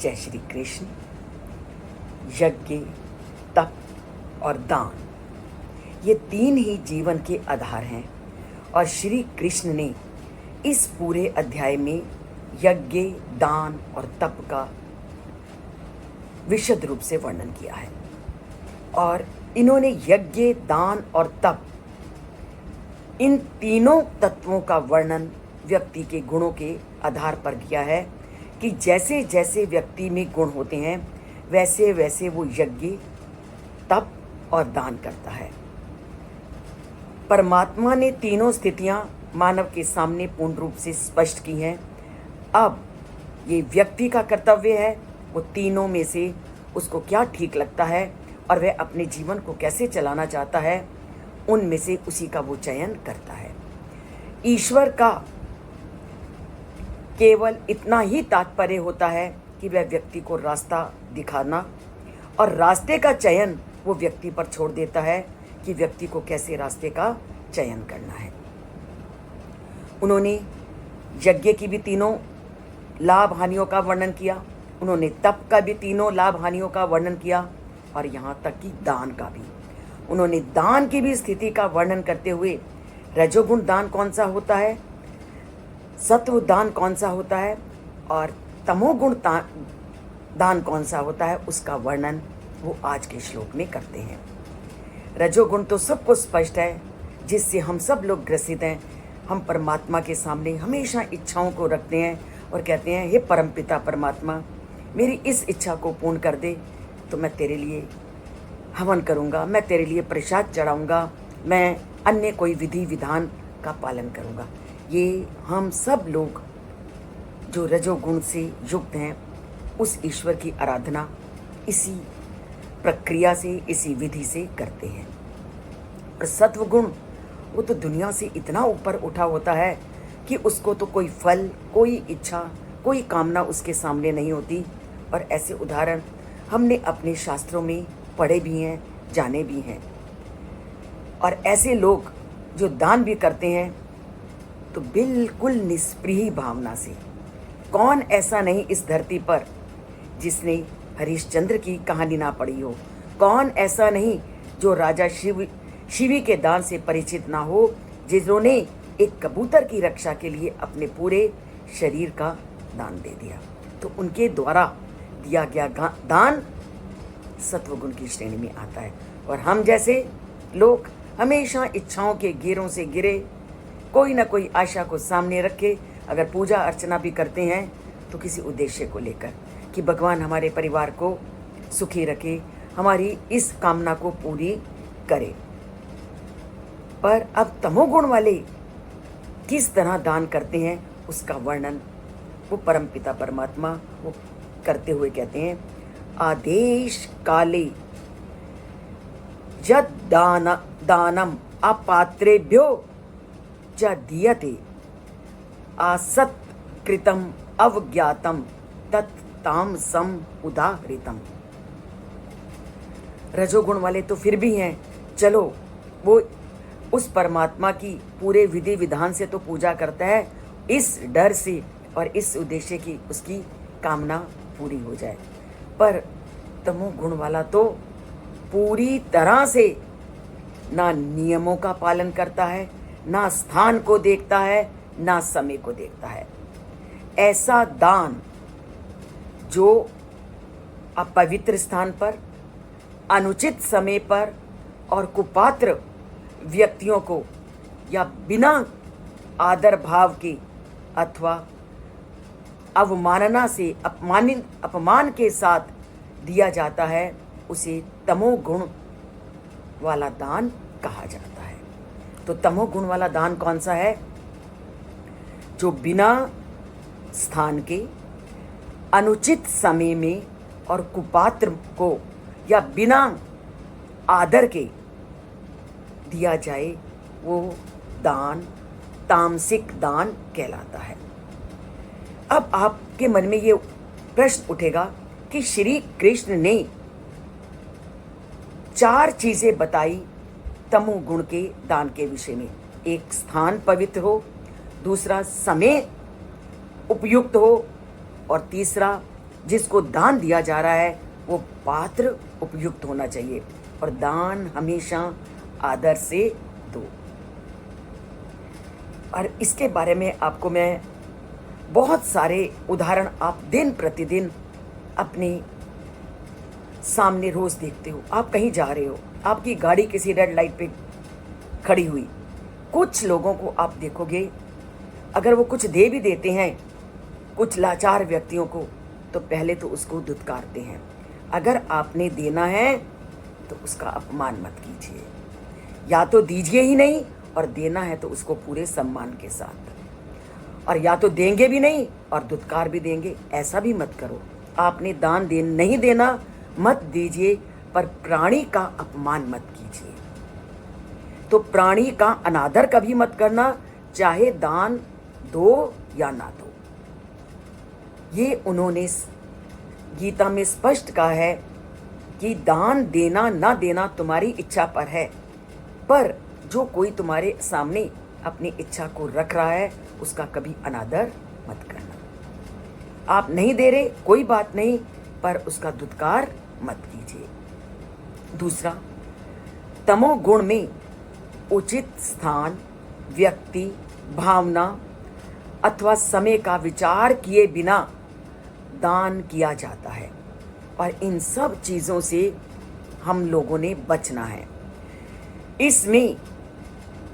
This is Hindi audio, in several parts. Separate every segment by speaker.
Speaker 1: जय श्री कृष्ण। यज्ञ, तप और दान, ये तीन ही जीवन के आधार हैं और श्री कृष्ण ने इस पूरे अध्याय में यज्ञ, दान और तप का विशद रूप से वर्णन किया है। और इन्होंने यज्ञ, दान और तप, इन तीनों तत्वों का वर्णन व्यक्ति के गुणों के आधार पर किया है कि जैसे जैसे व्यक्ति में गुण होते हैं वैसे वैसे वो यज्ञ, तप और दान करता है। परमात्मा ने तीनों स्थितियां मानव के सामने पूर्ण रूप से स्पष्ट की हैं। अब ये व्यक्ति का कर्तव्य है वो तीनों में से उसको क्या ठीक लगता है और वह अपने जीवन को कैसे चलाना चाहता है, उनमें से उसी का वो चयन करता है। ईश्वर का केवल इतना ही तात्पर्य होता है कि वह व्यक्ति को रास्ता दिखाना और रास्ते का चयन वो व्यक्ति पर छोड़ देता है कि व्यक्ति को कैसे रास्ते का चयन करना है। उन्होंने यज्ञ की भी तीनों लाभ हानियों का वर्णन किया, उन्होंने तप का भी तीनों लाभ हानियों का वर्णन किया और यहाँ तक कि दान का भी। उन्होंने दान की भी स्थिति का वर्णन करते हुए रजोगुण दान कौन सा होता है, सत्व दान कौन सा होता है और तमोगुण दान कौन सा होता है, उसका वर्णन वो आज के श्लोक में करते हैं। रजोगुण तो सबको स्पष्ट है, जिससे हम सब लोग ग्रसित हैं। हम परमात्मा के सामने हमेशा इच्छाओं को रखते हैं और कहते हैं, हे परमपिता परमात्मा, मेरी इस इच्छा को पूर्ण कर दे तो मैं तेरे लिए हवन करूँगा, मैं तेरे लिए प्रसाद चढ़ाऊँगा, मैं अन्य कोई विधि विधान का पालन करूँगा। ये हम सब लोग जो रजोगुण से युक्त हैं उस ईश्वर की आराधना इसी प्रक्रिया से, इसी विधि से करते हैं। और सत्वगुण वो तो दुनिया से इतना ऊपर उठा होता है कि उसको तो कोई फल, कोई इच्छा, कोई कामना उसके सामने नहीं होती। और ऐसे उदाहरण हमने अपने शास्त्रों में पढ़े भी हैं, जाने भी हैं। और ऐसे लोग जो दान भी करते हैं तो बिल्कुल निष्प्रिय भावना से। कौन ऐसा नहीं इस धरती पर जिसने हरिश्चंद्र की कहानी ना पढ़ी हो, कौन ऐसा नहीं जो राजा शिवी के दान से परिचित ना हो, जिन्होंने एक कबूतर की रक्षा के लिए अपने पूरे शरीर का दान दे दिया। तो उनके द्वारा दिया गया दान सत्वगुण की श्रेणी में आता है। और हम जैसे लोग हमेशा इच्छाओं के घेरों से घिरे, कोई ना कोई आशा को सामने रखे अगर पूजा अर्चना भी करते हैं तो किसी उद्देश्य को लेकर कि भगवान हमारे परिवार को सुखी रखे, हमारी इस कामना को पूरी करे। पर अब तमोगुण वाले किस तरह दान करते हैं उसका वर्णन वो परमपिता परमात्मा वो करते हुए कहते हैं, आदेश काले यद दानम अपात्रेभ्यो च दीयते आसत कृतम अवज्ञातम तत्तामसम उदाहृतम। रजोगुण वाले तो फिर भी हैं, चलो वो उस परमात्मा की पूरे विधि विधान से तो पूजा करता है इस डर से और इस उद्देश्य की उसकी कामना पूरी हो जाए। पर तमोगुण वाला तो पूरी तरह से ना नियमों का पालन करता है, ना स्थान को देखता है, ना समय को देखता है। ऐसा दान जो अपवित्र स्थान पर, अनुचित समय पर और कुपात्र व्यक्तियों को या बिना आदर भाव के अथवा अवमानना से अपमान के साथ दिया जाता है, उसे तमोगुण वाला दान कहा जाता है। तो तमोगुण वाला दान कौन सा है? जो बिना स्थान के, अनुचित समय में और कुपात्र को या बिना आदर के दिया जाए, वो दान तामसिक दान कहलाता है। अब आपके मन में ये प्रश्न उठेगा कि श्री कृष्ण ने 4 चीजें बताई तमोगुण के दान के विषय में। एक, स्थान पवित्र हो, दूसरा समय उपयुक्त हो, और तीसरा जिसको दान दिया जा रहा है वो पात्र उपयुक्त होना चाहिए, और दान हमेशा आदर से दो। और इसके बारे में आपको मैं बहुत सारे उदाहरण आप दिन प्रतिदिन अपने सामने रोज देखते हो। आप कहीं जा रहे हो, आपकी गाड़ी किसी रेड लाइट पे खड़ी हुई, कुछ लोगों को आप देखोगे अगर वो कुछ दे भी देते हैं कुछ लाचार व्यक्तियों को, तो पहले तो उसको धुतकारते हैं। अगर आपने देना है तो उसका अपमान मत कीजिए, या तो दीजिए ही नहीं, और देना है तो उसको पूरे सम्मान के साथ, और या तो देंगे भी नहीं और धुतकार भी देंगे, ऐसा भी मत करो। आपने दान नहीं देना मत दीजिए, पर प्राणी का अपमान मत कीजिए। तो प्राणी का अनादर कभी मत करना, चाहे दान दो या ना दो। ये उन्होंने गीता में स्पष्ट कहा है कि दान देना ना देना तुम्हारी इच्छा पर है, पर जो कोई तुम्हारे सामने अपनी इच्छा को रख रहा है उसका कभी अनादर मत करना। आप नहीं दे रहे कोई बात नहीं, पर उसका धुतकार मत कीजिए। दूसरा, तमोगुण में उचित स्थान, व्यक्ति, भावना अथवा समय का विचार किए बिना दान किया जाता है, और इन सब चीज़ों से हम लोगों ने बचना है। इसमें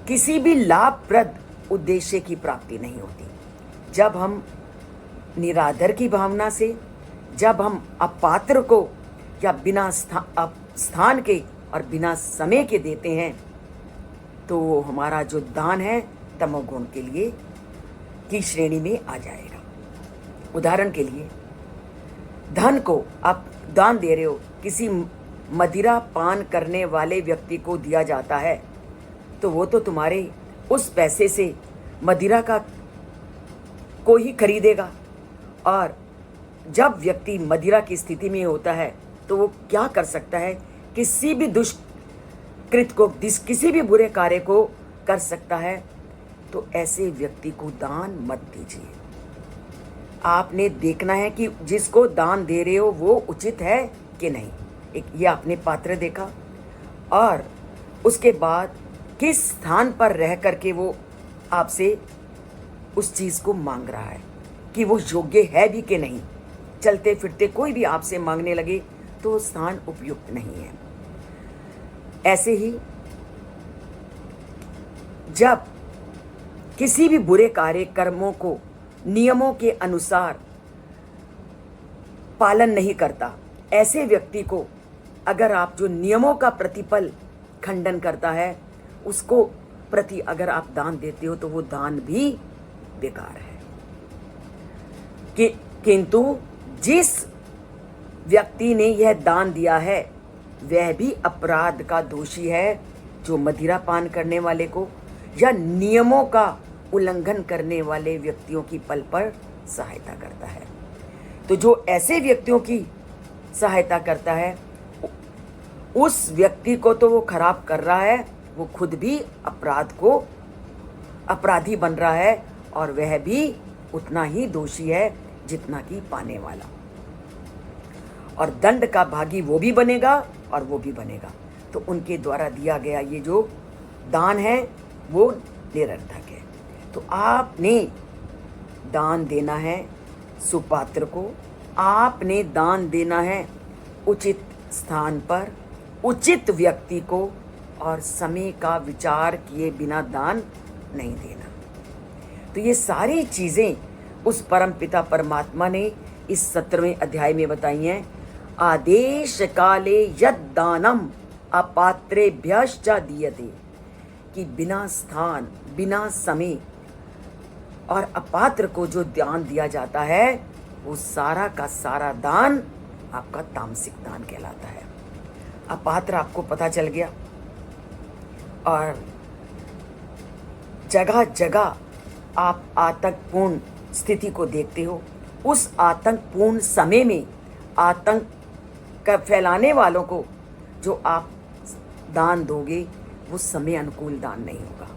Speaker 1: किसी भी लाभप्रद उद्देश्य की प्राप्ति नहीं होती। जब हम निरादर की भावना से, जब हम अपात्र को या बिना स्थान के और बिना समय के देते हैं, तो हमारा जो दान है तमोगुण के लिए की श्रेणी में आ जाएगा। उदाहरण के लिए, धन को आप दान दे रहे हो, किसी मदिरा पान करने वाले व्यक्ति को दिया जाता है, तो वो तो तुम्हारे उस पैसे से मदिरा का को ही खरीदेगा। और जब व्यक्ति मदिरा की स्थिति में होता है तो वो क्या कर सकता है, किसी भी दुष्कृत को, किसी भी बुरे कार्य को कर सकता है। तो ऐसे व्यक्ति को दान मत दीजिए। आपने देखना है कि जिसको दान दे रहे हो वो उचित है कि नहीं। एक ये आपने पात्र देखा, और उसके बाद किस स्थान पर रह करके वो आपसे उस चीज़ को मांग रहा है, कि वो योग्य है भी कि नहीं। चलते फिरते कोई भी आपसे मांगने लगे तो स्थान उपयुक्त नहीं है। ऐसे ही जब किसी भी बुरे कार्य कर्मों को नियमों के अनुसार पालन नहीं करता, ऐसे व्यक्ति को अगर आप जो नियमों का प्रतिफल खंडन करता है उसको प्रति अगर आप दान देते हो तो वो दान भी बेकार है। किंतु जिस व्यक्ति ने यह दान दिया है वह भी अपराध का दोषी है, जो मदिरा पान करने वाले को या नियमों का उल्लंघन करने वाले व्यक्तियों की पल पर सहायता करता है। तो जो ऐसे व्यक्तियों की सहायता करता है उस व्यक्ति को तो वो खराब कर रहा है, वो खुद भी अपराधी बन रहा है, और वह भी उतना ही दोषी है जितना कि पाने वाला। और दंड का भागी वो भी बनेगा और वो भी बनेगा। तो उनके द्वारा दिया गया ये जो दान है वो निरर्थक है। तो आपने दान देना है सुपात्र को, आपने दान देना है उचित स्थान पर, उचित व्यक्ति को, और समय का विचार किए बिना दान नहीं देना। तो ये सारी चीज़ें उस परम पिता परमात्मा ने इस 17वें अध्याय में बताई हैं। आदेश काले यद दानम अपात्रेभ्यश्च दीयते, कि बिना स्थान, बिना समय और अपात्र को जो दान दिया जाता है वो सारा का सारा दान आपका तामसिक दान कहलाता है। अपात्र आपको पता चल गया, और जगह जगह आप आतंकपूर्ण स्थिति को देखते हो। उस आतंकपूर्ण समय में आतंक का फैलाने वालों को जो आप दान दोगे वो समय अनुकूल दान नहीं होगा,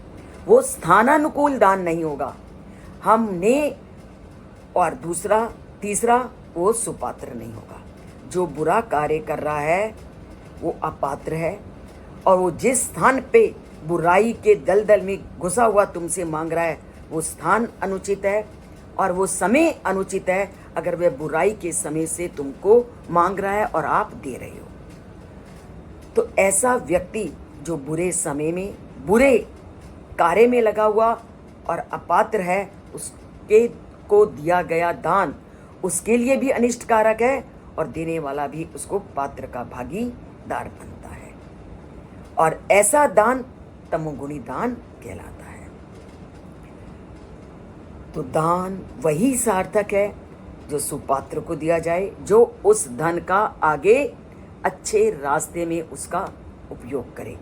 Speaker 1: वो स्थानानुकूल दान नहीं होगा। हमने, और तीसरा वो सुपात्र नहीं होगा। जो बुरा कार्य कर रहा है वो अपात्र है, और वो जिस स्थान पे बुराई के दलदल में घुसा हुआ तुमसे मांग रहा है वो स्थान अनुचित है, और वो समय अनुचित है अगर वह बुराई के समय से तुमको मांग रहा है और आप दे रहे हो। तो ऐसा व्यक्ति जो बुरे समय में बुरे कार्य में लगा हुआ और अपात्र है, उसके को दिया गया दान उसके लिए भी अनिष्टकारक है, और देने वाला भी उसको पात्र का भागीदार बनता है। और ऐसा दान तमोगुणी दान कहलाता है। तो दान वही सार्थक है जो सुपात्र को दिया जाए, जो उस धन का आगे अच्छे रास्ते में उसका उपयोग करे,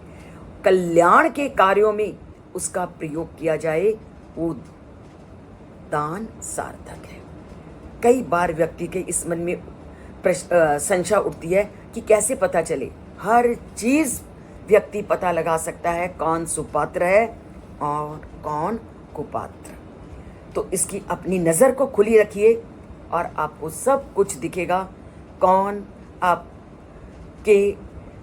Speaker 1: कल्याण के कार्यों में उसका प्रयोग किया जाए, वो दान सार्थक है। कई बार व्यक्ति के इस मन में संशय उठती है कि कैसे पता चले। हर चीज व्यक्ति पता लगा सकता है कौन सुपात्र है और कौन कुपात्र। तो इसकी अपनी नज़र को खुली रखिए और आपको सब कुछ दिखेगा। कौन आपके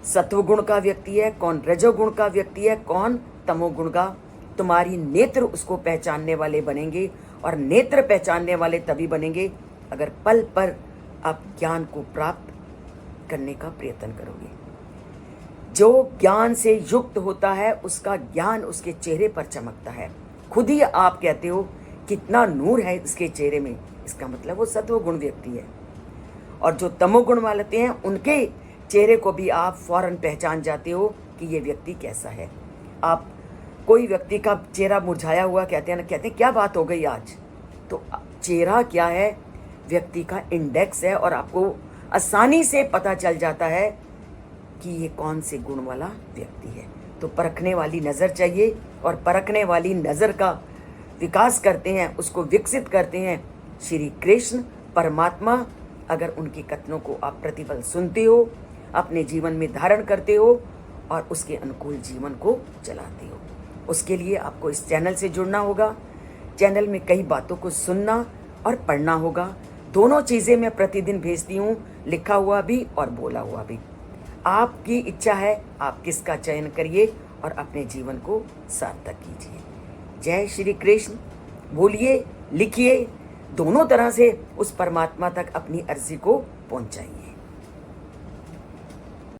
Speaker 1: सत्वगुण का व्यक्ति है, कौन रजोगुण का व्यक्ति है, कौन तमोगुण का। तुम्हारी नेत्र उसको पहचानने वाले बनेंगे, और नेत्र पहचानने वाले तभी बनेंगे अगर पल पर आप ज्ञान को प्राप्त करने का प्रयत्न करोगे। जो ज्ञान से युक्त होता है उसका ज्ञान उसके चेहरे पर चमकता है। खुद ही आप कहते हो कितना नूर है इसके चेहरे में, इसका मतलब वो सत्वगुण व्यक्ति है। और जो तमोगुण वाले हैं उनके चेहरे को भी आप फौरन पहचान जाते हो कि ये व्यक्ति कैसा है। आप कोई व्यक्ति का चेहरा मुरझाया हुआ कहते हैं क्या बात हो गई आज, तो चेहरा क्या है, व्यक्ति का इंडेक्स है, और आपको आसानी से पता चल जाता है कि ये कौन से गुण वाला व्यक्ति है। तो परखने वाली नज़र चाहिए, और परखने वाली नज़र का विकास करते हैं, उसको विकसित करते हैं श्री कृष्ण परमात्मा। अगर उनके कथनों को आप प्रतिपल सुनते हो, अपने जीवन में धारण करते हो और उसके अनुकूल जीवन को चलाते हो, उसके लिए आपको इस चैनल से जुड़ना होगा। चैनल में कई बातों को सुनना और पढ़ना होगा। दोनों चीज़ें मैं प्रतिदिन भेजती हूँ, लिखा हुआ भी और बोला हुआ भी। आपकी इच्छा है, आप किसका चयन करिए और अपने जीवन को सार्थक कीजिए। जय श्री कृष्ण। बोलिए, लिखिए, दोनों तरह से उस परमात्मा तक अपनी अर्जी को पहुँचाइए।